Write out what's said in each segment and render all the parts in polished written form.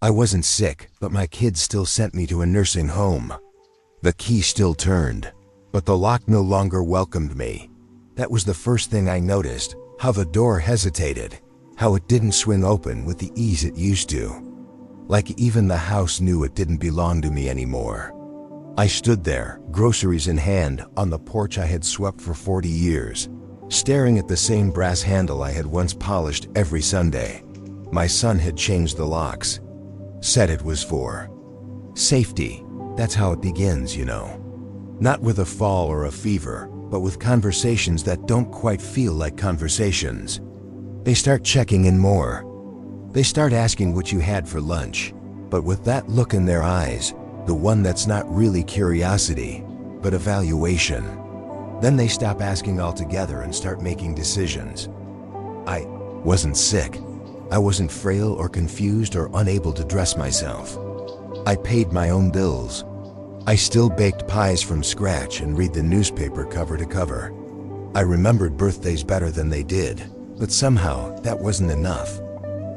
I wasn't sick, but my kids still sent me to a nursing home. The key still turned, but the lock no longer welcomed me. That was the first thing I noticed, how the door hesitated, how it didn't swing open with the ease it used to. Like even the house knew it didn't belong to me anymore. I stood there, groceries in hand, on the porch I had swept for 40 years, staring at the same brass handle I had once polished every Sunday. My son had changed the locks. Said it was for safety. That's how it begins, you know. Not with a fall or a fever, but with conversations that don't quite feel like conversations. They start checking in more. They start asking what you had for lunch, but with that look in their eyes, the one that's not really curiosity, but evaluation. Then they stop asking altogether and start making decisions. I wasn't sick. I wasn't frail or confused or unable to dress myself. I paid my own bills. I still baked pies from scratch and read the newspaper cover to cover. I remembered birthdays better than they did, but somehow that wasn't enough.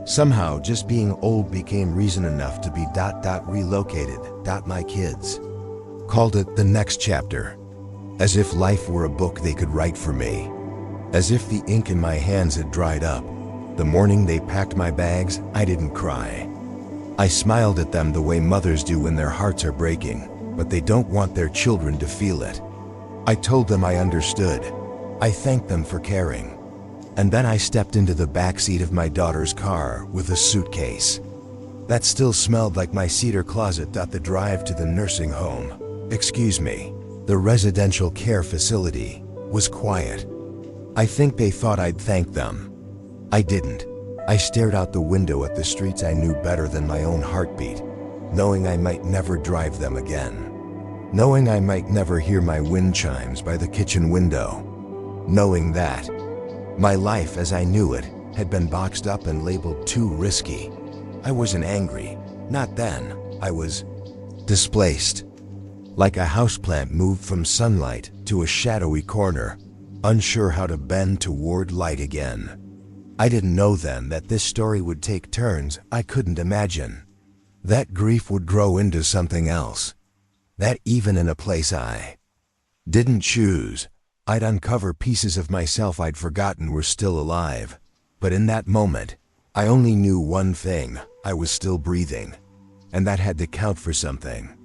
Somehow just being old became reason enough to be relocated. My kids called it the next chapter, as if life were a book they could write for me, as if the ink in my hands had dried up. The morning they packed my bags, I didn't cry. I smiled at them the way mothers do when their hearts are breaking, but they don't want their children to feel it. I told them I understood. I thanked them for caring. And then I stepped into the back seat of my daughter's car with a suitcase that still smelled like my cedar closet. The drive to the nursing home, the residential care facility, was quiet. I think they thought I'd thank them. I didn't. I stared out the window at the streets I knew better than my own heartbeat, knowing I might never drive them again, knowing I might never hear my wind chimes by the kitchen window, knowing that my life as I knew it had been boxed up and labeled too risky. I wasn't angry, not then. I was displaced, like a houseplant moved from sunlight to a shadowy corner, unsure how to bend toward light again. I didn't know then that this story would take turns I couldn't imagine. That grief would grow into something else. That even in a place I didn't choose, I'd uncover pieces of myself I'd forgotten were still alive. But in that moment, I only knew one thing: I was still breathing. And that had to count for something.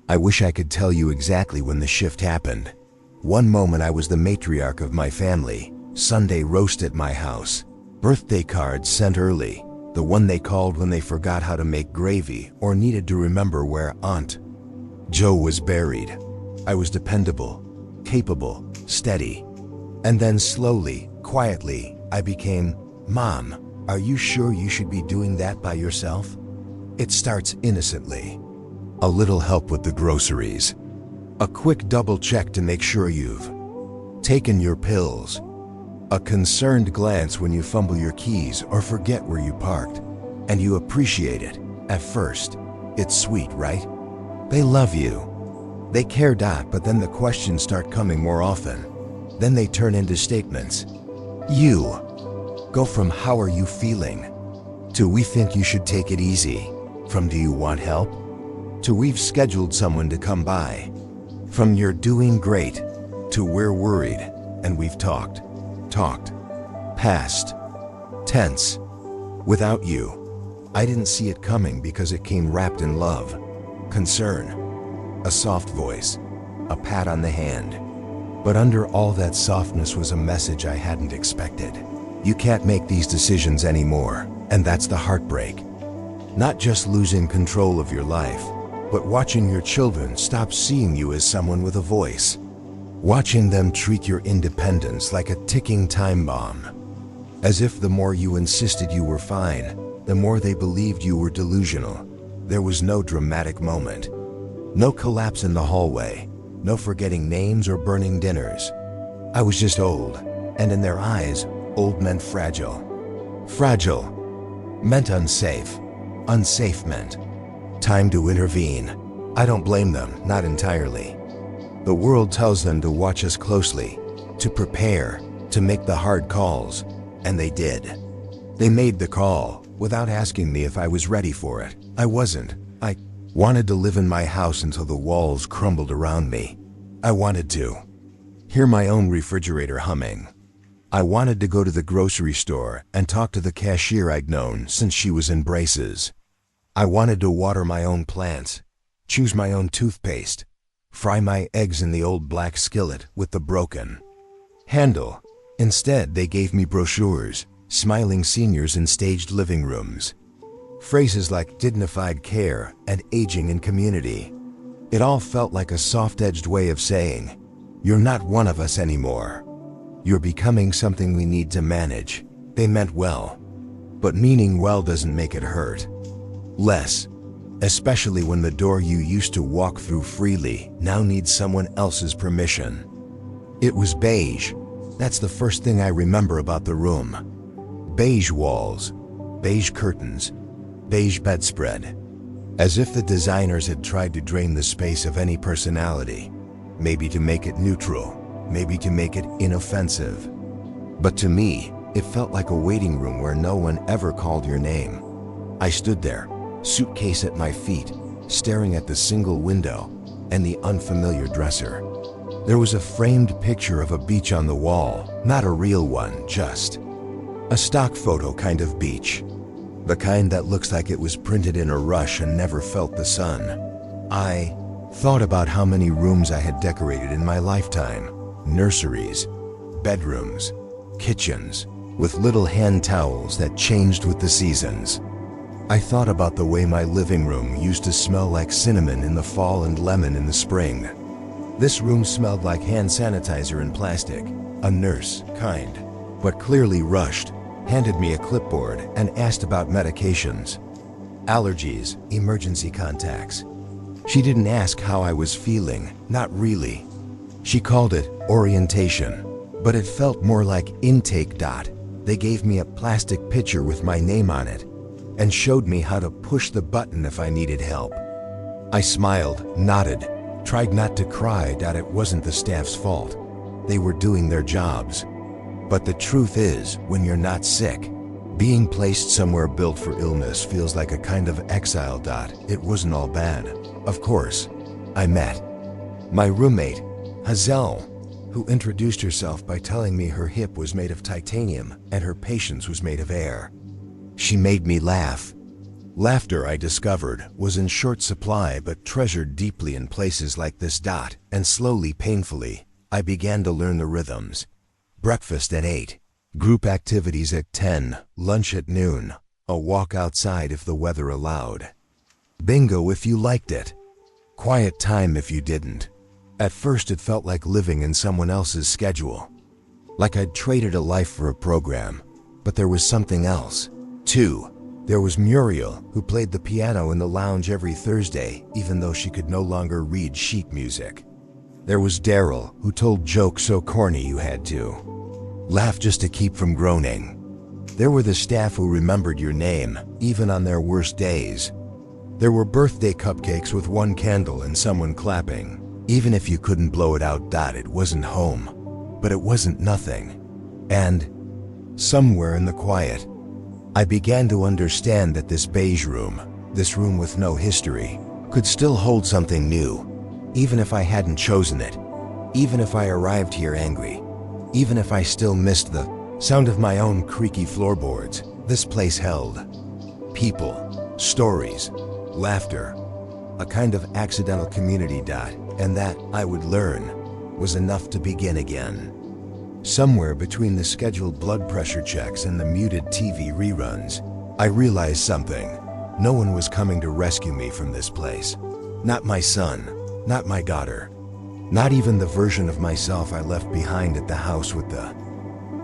I wish I could tell you exactly when the shift happened. One moment I was the matriarch of my family, Sunday roast at my house, birthday cards sent early, the one they called when they forgot how to make gravy or needed to remember where Aunt Joe was buried. I was dependable, capable, steady. And then slowly, quietly, I became, "Mom, are you sure you should be doing that by yourself?" It starts innocently. A little help with the groceries. A quick double check to make sure you've taken your pills. A concerned glance when you fumble your keys or forget where you parked. And you appreciate it. At first, it's sweet, right? They love you. They care, but then the questions start coming more often. Then they turn into statements. You go from "how are you feeling" to "we think you should take it easy," from "do you want help" to "we've scheduled someone to come by," from "you're doing great" to "we're worried and we've talked. Past tense. Without you. I didn't see it coming because it came wrapped in love, concern, a soft voice, a pat on the hand. But under all that softness was a message I hadn't expected. You can't make these decisions anymore, and that's the heartbreak. Not just losing control of your life, but watching your children stop seeing you as someone with a voice. Watching them treat your independence like a ticking time bomb. As if the more you insisted you were fine, the more they believed you were delusional. There was no dramatic moment. No collapse in the hallway. No forgetting names or burning dinners. I was just old, and in their eyes, old meant fragile. Fragile meant unsafe. Unsafe meant time to intervene. I don't blame them, not entirely. The world tells them to watch us closely, to prepare, to make the hard calls, and they did. They made the call, without asking me if I was ready for it. I wasn't. I wanted to live in my house until the walls crumbled around me. I wanted to hear my own refrigerator humming. I wanted to go to the grocery store and talk to the cashier I'd known since she was in braces. I wanted to water my own plants, choose my own toothpaste, fry my eggs in the old black skillet with the broken handle. Instead, they gave me brochures, smiling seniors in staged living rooms, phrases like dignified care and aging in community. It all felt like a soft-edged way of saying, "You're not one of us anymore. You're becoming something we need to manage." They meant well, but meaning well doesn't make it hurt less, especially when the door you used to walk through freely now needs someone else's permission. It was beige. That's the first thing I remember about the room. Beige walls, beige curtains, beige bedspread. As if the designers had tried to drain the space of any personality, maybe to make it neutral, maybe to make it inoffensive. But to me, it felt like a waiting room where no one ever called your name. I stood there, suitcase at my feet, staring at the single window and the unfamiliar dresser. There was a framed picture of a beach on the wall, not a real one, just a stock photo kind of beach. The kind that looks like it was printed in a rush and never felt the sun. I thought about how many rooms I had decorated in my lifetime. Nurseries, bedrooms, kitchens, with little hand towels that changed with the seasons. I thought about the way my living room used to smell like cinnamon in the fall and lemon in the spring. This room smelled like hand sanitizer and plastic. A nurse, kind, but clearly rushed, handed me a clipboard and asked about medications, allergies, emergency contacts. She didn't ask how I was feeling, not really. She called it orientation, but it felt more like intake. They gave me a plastic pitcher with my name on it and showed me how to push the button if I needed help. I smiled, nodded, tried not to cry. It wasn't the staff's fault. They were doing their jobs. But the truth is, when you're not sick, being placed somewhere built for illness feels like a kind of exile. It wasn't all bad. Of course, I met my roommate, Hazel, who introduced herself by telling me her hip was made of titanium and her patience was made of air. She made me laugh. Laughter, I discovered, was in short supply but treasured deeply in places like this. And slowly, painfully, I began to learn the rhythms. Breakfast at 8, group activities at 10, lunch at noon, a walk outside if the weather allowed. Bingo if you liked it. Quiet time if you didn't. At first it felt like living in someone else's schedule. Like I'd traded a life for a program. But there was something else, too. There was Muriel, who played the piano in the lounge every Thursday, even though she could no longer read sheet music. There was Daryl, who told jokes so corny you had to laugh just to keep from groaning. There were the staff who remembered your name, even on their worst days. There were birthday cupcakes with one candle and someone clapping. Even if you couldn't blow it out. It wasn't home, but it wasn't nothing. And somewhere in the quiet, I began to understand that this beige room, this room with no history, could still hold something new. Even if I hadn't chosen it, even if I arrived here angry, even if I still missed the sound of my own creaky floorboards, this place held people, stories, laughter, a kind of accidental community. And that, I would learn, was enough to begin again. Somewhere between the scheduled blood pressure checks and the muted TV reruns, I realized something. No one was coming to rescue me from this place. Not my son. Not my daughter. Not even the version of myself I left behind at the house with the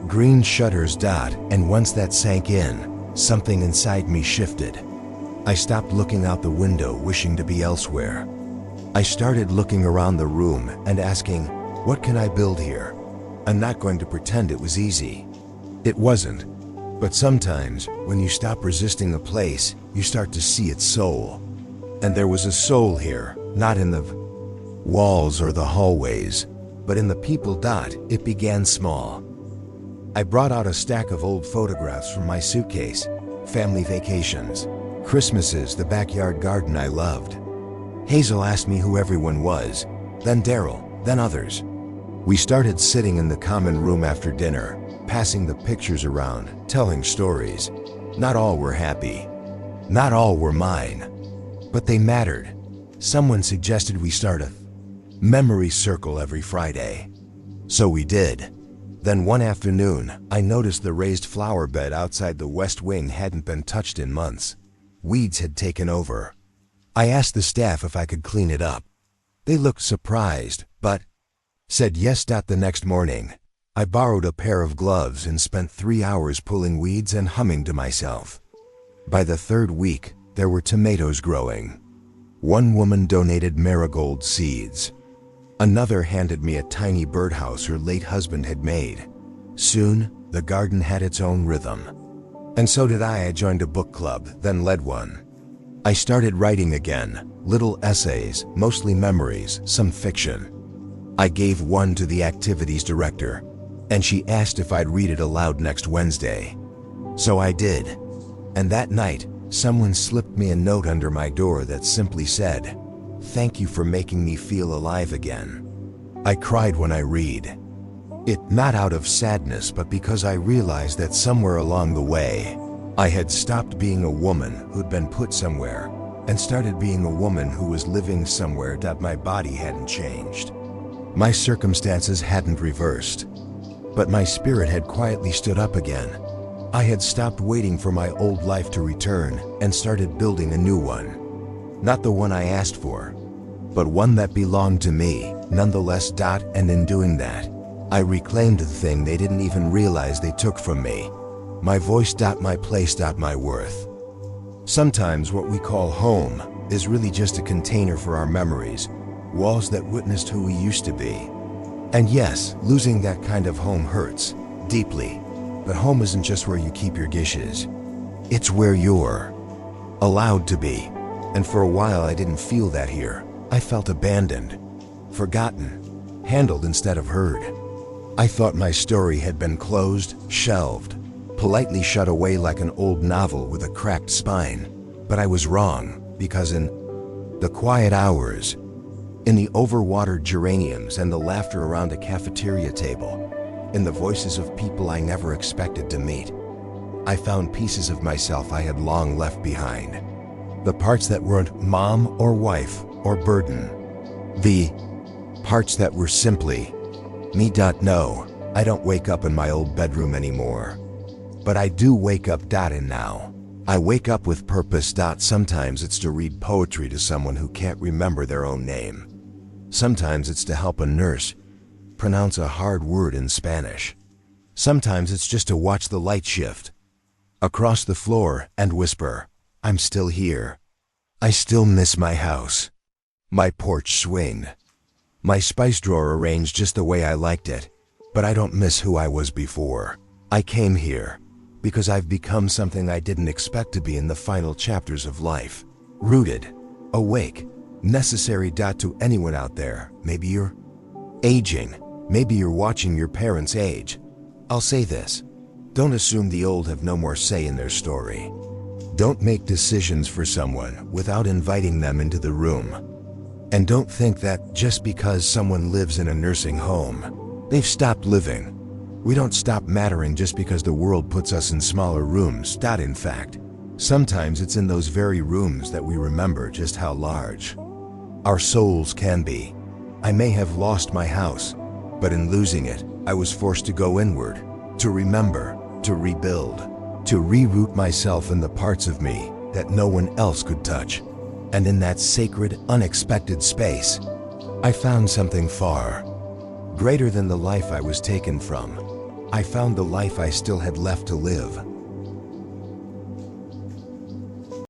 green shutters. And once that sank in, something inside me shifted. I stopped looking out the window, wishing to be elsewhere. I started looking around the room and asking, what can I build here? I'm not going to pretend it was easy. It wasn't. But sometimes, when you stop resisting a place, you start to see its soul. And there was a soul here, not in the walls or the hallways, but in the people. It began small. I brought out a stack of old photographs from my suitcase, family vacations, Christmases, the backyard garden I loved. Hazel asked me who everyone was, then Daryl, then others. We started sitting in the common room after dinner, passing the pictures around, telling stories. Not all were happy. Not all were mine. But they mattered. Someone suggested we start a memory circle every Friday. So we did. Then one afternoon, I noticed the raised flower bed outside the west wing hadn't been touched in months. Weeds had taken over. I asked the staff if I could clean it up. They looked surprised, but said yes. The next morning, I borrowed a pair of gloves and spent 3 hours pulling weeds and humming to myself. By the third week, there were tomatoes growing. One woman donated marigold seeds. Another handed me a tiny birdhouse her late husband had made. Soon, the garden had its own rhythm. And so did I. I joined a book club, then led one. I started writing again, little essays, mostly memories, some fiction. I gave one to the activities director, and she asked if I'd read it aloud next Wednesday. So I did. And that night, someone slipped me a note under my door that simply said, "Thank you for making me feel alive again." I cried when I read it, not out of sadness, but because I realized that somewhere along the way, I had stopped being a woman who'd been put somewhere and started being a woman who was living somewhere. My body hadn't changed. My circumstances hadn't reversed, but my spirit had quietly stood up again. I had stopped waiting for my old life to return and started building a new one. Not the one I asked for, but one that belonged to me, nonetheless. And in doing that, I reclaimed the thing they didn't even realize they took from me. My voice. My place. My worth. Sometimes what we call home is really just a container for our memories, walls that witnessed who we used to be. And yes, losing that kind of home hurts deeply, but home isn't just where you keep your dishes. It's where you're allowed to be. And for a while I didn't feel that here. I felt abandoned, forgotten, handled instead of heard. I thought my story had been closed, shelved, politely shut away like an old novel with a cracked spine. But I was wrong, because in the quiet hours, in the overwatered geraniums and the laughter around a cafeteria table, in the voices of people I never expected to meet, I found pieces of myself I had long left behind. The parts that weren't mom or wife or burden. The parts that were simply me. No, I don't wake up in my old bedroom anymore. But I do wake up. And now, I wake up with purpose. Sometimes it's to read poetry to someone who can't remember their own name. Sometimes it's to help a nurse pronounce a hard word in Spanish. Sometimes it's just to watch the light shift across the floor and whisper, "I'm still here. I still miss my house, my porch swing, my spice drawer arranged just the way I liked it, but I don't miss who I was before. I came here because I've become something I didn't expect to be in the final chapters of life. Rooted, awake, necessary. To anyone out there, maybe you're aging, maybe you're watching your parents age. I'll say this, don't assume the old have no more say in their story. Don't make decisions for someone without inviting them into the room. And don't think that just because someone lives in a nursing home, they've stopped living. We don't stop mattering just because the world puts us in smaller rooms. In fact, sometimes it's in those very rooms that we remember just how large our souls can be. I may have lost my house, but in losing it, I was forced to go inward, to remember, to rebuild, to reroot myself in the parts of me that no one else could touch. And in that sacred, unexpected space, I found something far greater than the life I was taken from. I found the life I still had left to live.